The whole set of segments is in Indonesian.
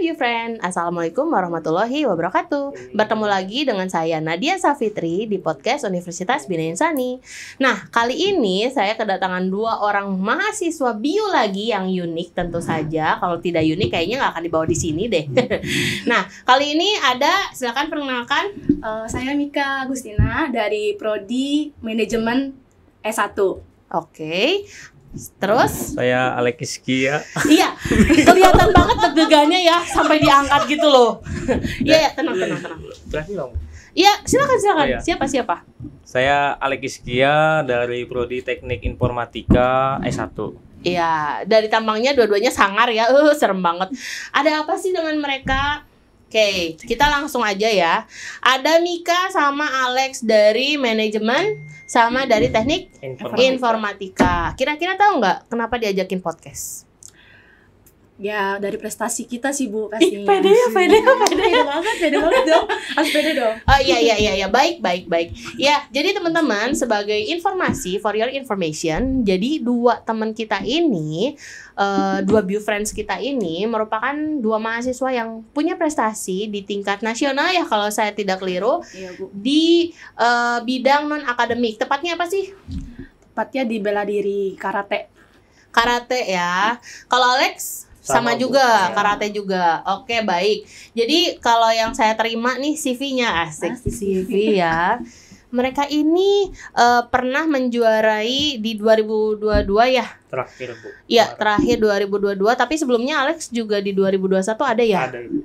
View Friend, Assalamualaikum warahmatullahi wabarakatuh. Bertemu lagi dengan saya Nadia Safitri di podcast Universitas Bina Insani. Nah, kali ini saya kedatangan dua orang mahasiswa bio lagi yang unik tentu saja. Kalau tidak unik kayaknya nggak akan dibawa di sini deh. Nah, kali ini ada, silakan perkenalkan. Saya Mika Agustina dari Prodi Manajemen S1. Oke. Terus saya Alex Kia. Iya, kelihatan banget deg-degannya ya sampai diangkat gitu loh. Iya, tenang. Berarti dong. Iya, silakan. Oh, iya. Siapa? Saya Alex Kia dari Prodi Teknik Informatika S1. Iya, dari tampangnya dua-duanya sangar ya. Serem banget. Ada apa sih dengan mereka? Oke, kita langsung aja ya. Ada Mika sama Alex dari manajemen sama dari teknik informatika. Kira-kira tahu nggak kenapa diajakin podcast? Ya dari prestasi kita sih Bu pastinya. Pede banget dong. Harus pede dong. Oh iya, baik. Ya, jadi teman-teman sebagai informasi for your information, jadi dua teman kita ini, dua View Friends kita ini merupakan dua mahasiswa yang punya prestasi di tingkat nasional ya kalau saya tidak keliru. Iya Bu. Di bidang non akademik. Tepatnya apa sih? Tepatnya di bela diri karate. Karate ya. Kalau Alex sama juga, ya. karate juga. Oke, baik. Jadi kalau yang saya terima nih CV-nya asik CV ya. Mereka ini pernah menjuarai di 2022 ya? Terakhir Bu. Iya, terakhir 2022. Tapi sebelumnya Alex juga di 2021 ada ya? Ada Ibu.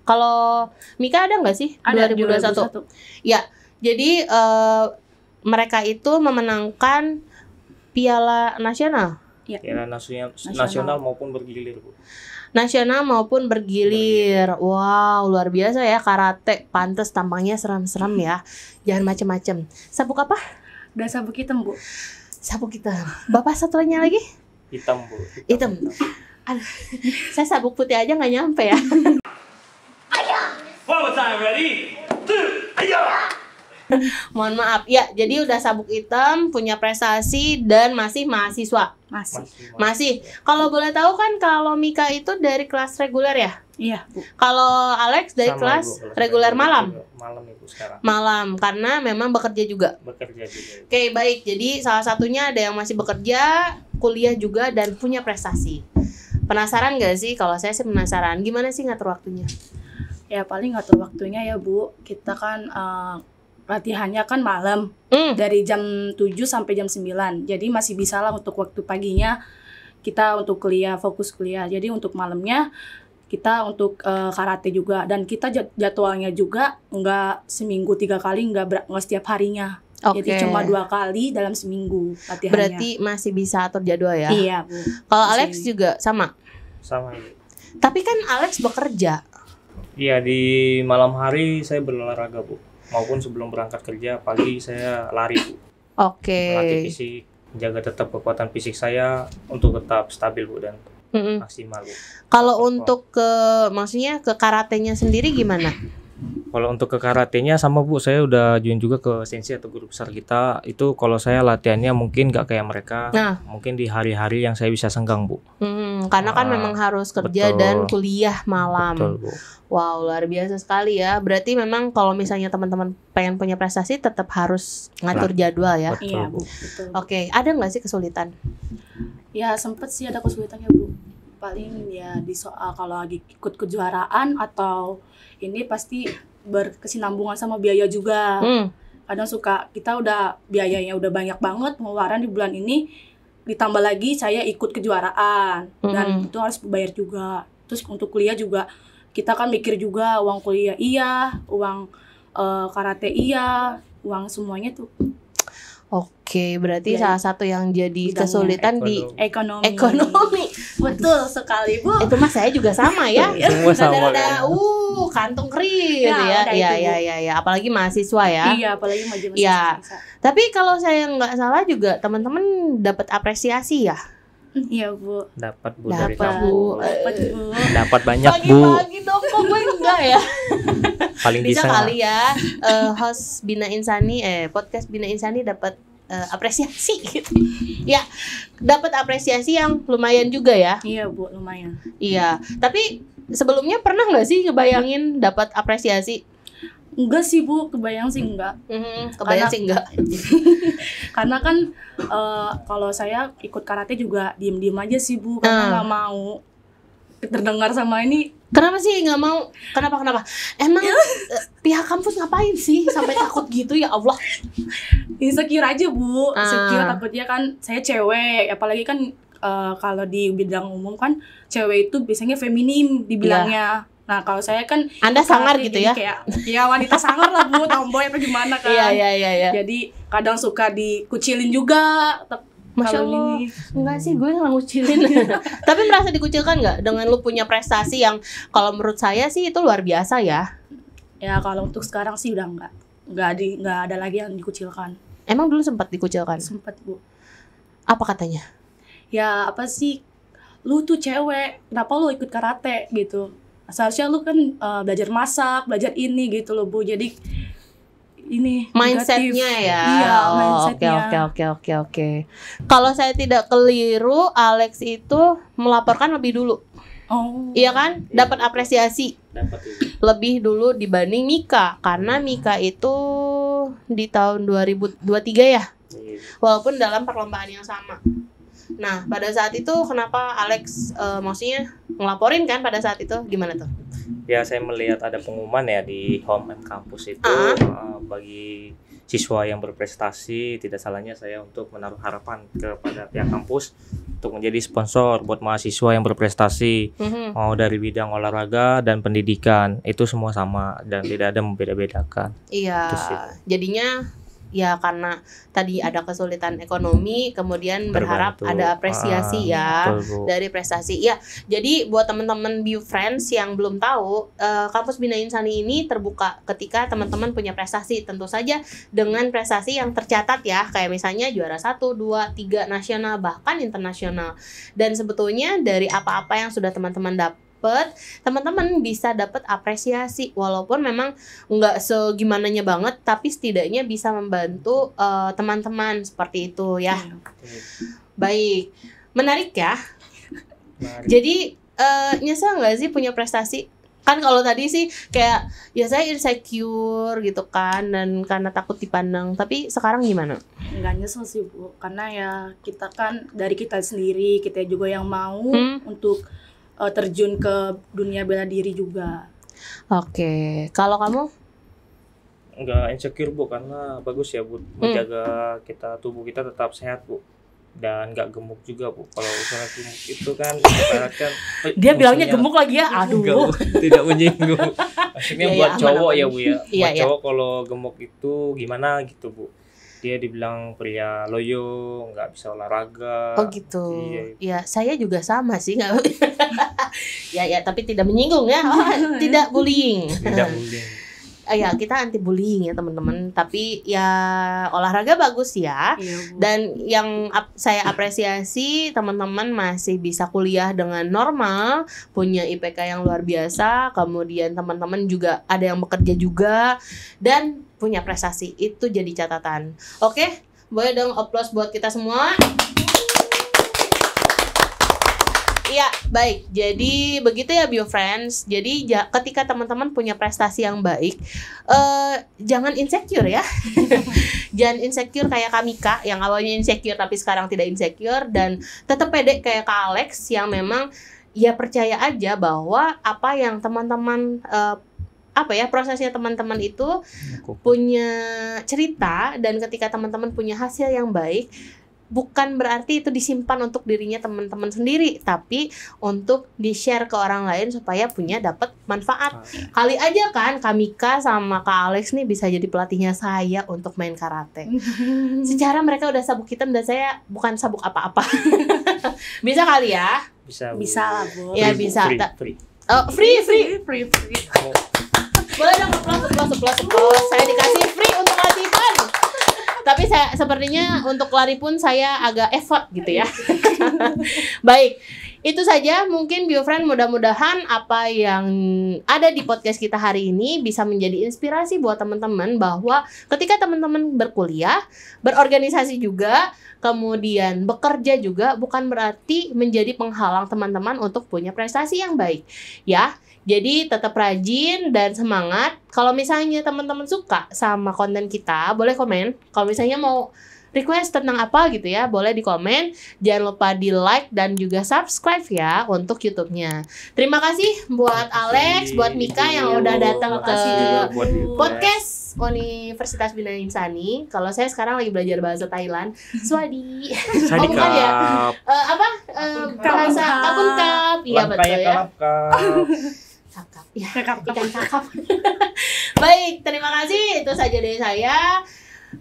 Kalau Mika ada nggak sih? Ada 2021. Ya, jadi mereka itu memenangkan Piala Nasional. Piala nasional maupun bergilir Bu. Nasional maupun bergilir. Wow, luar biasa ya karate. Pantes tampangnya seram-seram ya. Jangan macem-macem. Sabuk apa? Dan sabuk hitam Bu. Sabuk hitam. Bapak satunya lagi? Hitam Bu. Hitam. Aduh, saya sabuk putih aja nggak nyampe ya. One more time, ready? 2, ayo. Mohon maaf. Ya, jadi udah sabuk hitam, punya prestasi dan masih mahasiswa. Masih. Kalau boleh tahu kan kalau Mika itu dari kelas reguler ya? Iya Bu. Kalau Alex dari Sama, kelas Ibu. reguler malam. Malam Ibu sekarang. Malam karena memang bekerja juga. Bekerja juga. Oke, baik. Jadi salah satunya ada yang masih bekerja, kuliah juga dan punya prestasi. Penasaran gak sih? Kalau saya sih penasaran. Gimana sih ngatur waktunya? Ya paling ngatur waktunya ya Bu. Kita kan latihannya kan malam dari jam 7 sampai jam 9. Jadi masih bisa lah untuk waktu paginya kita untuk kuliah, fokus kuliah. Jadi untuk malamnya kita untuk karate juga. Dan kita jadwalnya juga nggak seminggu 3 kali, nggak setiap harinya. Oke. Jadi cuma 2 kali dalam seminggu latihannya. Berarti masih bisa atur jadwal ya? Iya Bu. Kalau Masih. Alex juga sama? Sama Ibu. Tapi kan Alex bekerja. Iya, di malam hari saya berolahraga Bu. Maupun sebelum berangkat kerja pagi saya lari Bu. Oke. Melatih fisik, jaga tetap kekuatan fisik saya untuk tetap stabil Bu dan maksimal Bu. Kalau untuk maksudnya ke karatenya sendiri gimana? Kalau untuk ke karatenya sama Bu, saya udah join juga ke sensei atau guru besar kita. Itu kalau saya latihannya mungkin gak kayak mereka. Nah. Mungkin di hari-hari yang saya bisa senggang Bu. Karena kan memang harus kerja betul. dan kuliah malam. Betul Bu. Wow, luar biasa sekali ya. Berarti memang kalau misalnya teman-teman pengen punya prestasi tetap harus ngatur jadwal ya. Betul Iya Bu. Betul. Oke, ada nggak sih kesulitan? Ya sempet sih ada kesulitannya Bu. Paling ya di soal kalau lagi ikut kejuaraan atau ini pasti berkesinambungan sama biaya juga. Kadang suka kita udah biayanya udah banyak banget pengeluaran di bulan ini, ditambah lagi saya ikut kejuaraan dan itu harus bayar juga. Terus untuk kuliah juga kita kan mikir juga uang kuliah iya, uang karate iya, uang semuanya tuh. Oke, berarti Ya, salah satu yang jadi bidangnya kesulitan di ekonomi. Betul sekali Bu. Itu mah saya juga sama ya. Semua sama Rada-rada, kan. kantong kering gitu ya. Ya, udah itu, Bu. Iya. Apalagi mahasiswa ya. Iya, apalagi maju Iya. Tapi kalau saya nggak salah juga teman-teman dapat apresiasi ya. Iya Bu. Dapat Bu dari Dapat, kamu. Bu. Dapat Bu. Dapat banyak Bu. Pagi-pagi dong, kok gue enggak ya? Paling Bisa bisa. kali ya host Bina Insani podcast Bina Insani dapat apresiasi gitu. Ya, dapat apresiasi yang lumayan juga ya. Iya Bu, lumayan. Iya, tapi sebelumnya pernah nggak sih ngebayangin dapat apresiasi? Enggak sih Bu, kebayang sih enggak. Kebayang sih enggak. Karena kan kalau saya ikut karate juga diem-diem aja sih Bu, karena nggak mau terdengar sama ini. Kenapa sih nggak mau? Kenapa? Emang pihak kampus ngapain sih sampai takut gitu, ya Allah? Insecure aja Bu, insecure takutnya kan saya cewek, apalagi kan kalau di bidang umum kan cewek itu biasanya feminim dibilangnya. Nah kalau saya kan Anda sangar gitu ya? Kayak ya wanita sangar lah Bu, tomboy apa gimana kan? Iya. Jadi kadang suka dikucilin juga. Masya Allah, enggak sih, gue nggak ngucilin. Tapi merasa dikucilkan nggak dengan lu punya prestasi yang kalau menurut saya sih itu luar biasa ya? Ya kalau untuk sekarang sih udah nggak ada lagi yang dikucilkan. Emang dulu sempat dikucilkan? Sempat Bu. Apa katanya? Ya apa sih, lu tuh cewek, kenapa lu ikut karate gitu? Seharusnya lu kan belajar masak, belajar ini gitu loh Bu. Jadi ini mindsetnya ya. Iya, mindsetnya. Oke. Kalau saya tidak keliru, Alex itu melaporkan lebih dulu. Oh. Iya kan? Dapat apresiasi. Dapat Lebih dulu dibanding Mika, karena Mika itu di tahun 2023 ya. Walaupun dalam perlombaan yang sama. Nah, pada saat itu kenapa Alex maksudnya ngelaporin kan pada saat itu, gimana tuh? Ya saya melihat ada pengumuman ya di home and campus itu bagi siswa yang berprestasi, tidak salahnya saya untuk menaruh harapan kepada pihak kampus untuk menjadi sponsor buat mahasiswa yang berprestasi, mau dari bidang olahraga dan pendidikan, itu semua sama dan tidak ada membeda-bedakan. Iya, jadinya ya karena tadi ada kesulitan ekonomi, kemudian berharap ada apresiasi dari prestasi. Ya, jadi buat teman-teman Bio Friends yang belum tahu, kampus Bina Insani ini terbuka ketika teman-teman punya prestasi, tentu saja dengan prestasi yang tercatat ya, kayak misalnya juara 1, 2, 3 nasional bahkan internasional. Dan sebetulnya dari apa-apa yang sudah teman-teman dapat, teman-teman bisa dapat apresiasi walaupun memang nggak segimananya banget, tapi setidaknya bisa membantu teman-teman seperti itu ya. Baik, menarik ya. Jadi nyesel nggak sih punya prestasi? Kan kalau tadi sih kayak ya saya insecure gitu kan, dan karena takut dipandang, tapi sekarang gimana? Nggak nyesel sih Bu, karena ya kita kan dari kita sendiri, kita juga yang mau untuk terjun ke dunia bela diri juga. Oke, kalau kamu? Enggak insecure Bu, karena bagus ya Bu, menjaga tubuh kita tetap sehat Bu, dan nggak gemuk juga Bu. Kalau misalnya gemuk itu kan ibaratkan dia bilangnya gemuk lagi ya, aduh. Tidak menyinggung. Maksudnya buat cowok ya Bu ya. Buat cowok kalau gemuk itu gimana gitu Bu. Dia dibilang pria loyo, nggak bisa olahraga. Oh gitu. Iya, saya juga sama sih, nggak. ya, tapi tidak menyinggung ya. Tidak bullying. Tidak bullying. Ya kita anti bullying ya teman-teman. Tapi ya olahraga bagus ya. Dan yang saya apresiasi, teman-teman masih bisa kuliah dengan normal, punya IPK yang luar biasa. Kemudian teman-teman juga ada yang bekerja juga dan punya prestasi, itu jadi catatan. Oke, boleh dong aplaus buat kita semua. Iya, baik. Jadi begitu ya Bio Friends. Jadi ketika teman-teman punya prestasi yang baik, jangan insecure ya. Jangan insecure kayak Kamika yang awalnya insecure tapi sekarang tidak insecure, dan tetap pede kayak Kak Alex yang memang ya percaya aja bahwa apa yang teman-teman prosesnya teman-teman itu punya cerita, dan ketika teman-teman punya hasil yang baik, bukan berarti itu disimpan untuk dirinya teman-teman sendiri, tapi untuk di-share ke orang lain supaya punya dapat manfaat. Kali aja kan Kamika sama Kak Alex nih bisa jadi pelatihnya saya untuk main karate. Secara mereka udah sabuk hitam dan saya bukan sabuk apa-apa. Bisa kali ya? Bisa lah Bu. Ya bisa. Free. Oh, free. Boleh dong applause. Saya dikasih free untuk latihan. Tapi saya sepertinya untuk lari pun saya agak effort gitu ya. Baik. itu saja mungkin BioFriend, mudah-mudahan apa yang ada di podcast kita hari ini bisa menjadi inspirasi buat teman-teman bahwa ketika teman-teman berkuliah, berorganisasi juga, kemudian bekerja juga bukan berarti menjadi penghalang teman-teman untuk punya prestasi yang baik ya. Jadi tetap rajin dan semangat. Kalau misalnya teman-teman suka sama konten kita, boleh komen. Kalau misalnya mau request tentang apa gitu ya, boleh di komen. Jangan lupa di like dan juga subscribe ya untuk YouTube-nya. Terima kasih buat Alex, buat Mika yang udah datang ke podcast Universitas Bina Insani. Kalau saya sekarang lagi belajar bahasa Thailand. Swadi. Oh bukan ya? Bahasa kapunkap. Iya betul ya. Kakap. Ya, ikan kakap. Baik, terima kasih. Itu saja dari saya.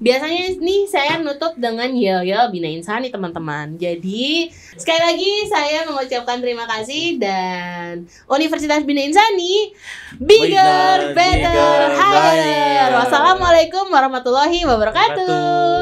Biasanya nih saya nutup dengan yel-yel Bina Insani teman-teman. Jadi sekali lagi saya mengucapkan terima kasih dan Universitas Bina Insani bigger, better, higher. Wassalamualaikum warahmatullahi wabarakatuh.